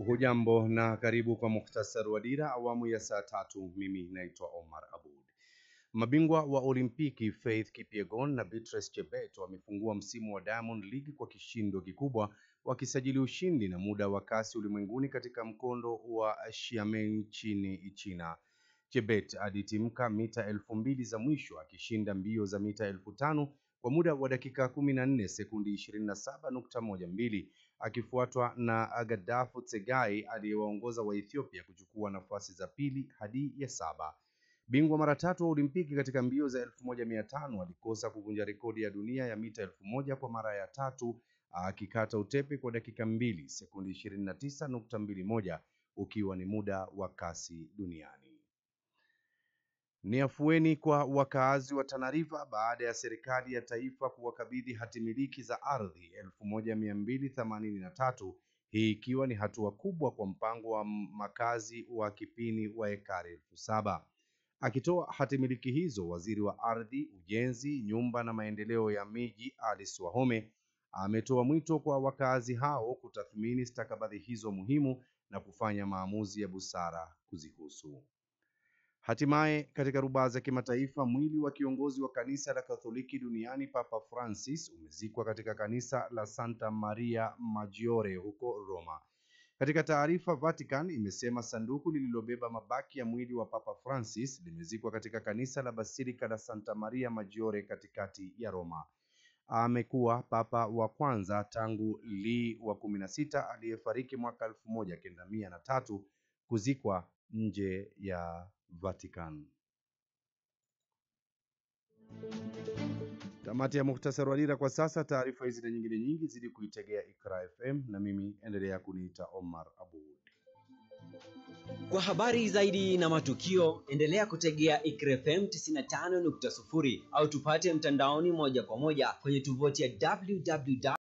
Hujambo na karibu kwa mukhtasari wa Dira awamu ya saa 3. Mimi naitwa Omar Abud. Mabingwa wa Olimpiki Faith Kipyegon na Beatrice Chebet wamefungua msimu wa Diamond League kwa kishindo kikubwa, wakisajili ushindi na muda wa kasi ulimwenguni katika mkondo wa Xiamen nchini China. Chebet alitimka mita 2000 za mwisho akishinda mbio za mita 5000 kwa muda wa dakika 14 sekundi 27.12, akifuatwa na Agadafu Tsegai aliyewaongoza wa Ethiopia kuchukua nafasi za pili hadi ya 7. Bingwa mara 3 wa Olimpiki katika mbio za 1500 alikosa kuvunja rekodi ya dunia ya mita 1000 kwa mara ya 3, akikata utepe kwa dakika 2 sekundi 29.21, ukiwa ni muda wa kasi duniani. Ni afueni kwa wakaazi wa Tana River baada ya serikali ya taifa kuwakabidhi hati miliki za ardhi 1283, hii ikiwa ni hatua kubwa kwa mpango wa makazi wa Kipini wa ekari 7000. Akitoa hati miliki hizo, waziri wa ardhi, ujenzi, nyumba na maendeleo ya miji Alice Wahome ametoa mwito kwa wakazi hao kutathmini stakabadhi hizo muhimu na kufanya maamuzi ya busara kuzihusu. Hatimaye, katika rubaa za kimataifa, mwili wa kiongozi wa kanisa la Katoliki duniani Papa Francis umezikwa katika kanisa la Santa Maria Maggiore huko Roma. Katika taarifa, Vatican imesema sanduku lililobeba mabaki ya mwili wa Papa Francis limezikwa katika kanisa la Basilica la Santa Maria Maggiore katikati ya Roma. Amekuwa papa wa kwanza tangu Leo wa 16 aliyefariki mwaka 1903 kuzikwa nje ya Vatican. Tamati ya mukhtasari wa Dira kwa sasa. Taarifa hizi na nyingine nyingi zidi kuitegea Iqra FM, na mimi endelea kuniita Omar Abud. Kwa habari zaidi na matukio, endelea kutegea Iqra FM 95.0 au tupate mtandaoni moja kwa moja kwenye tovuti ya www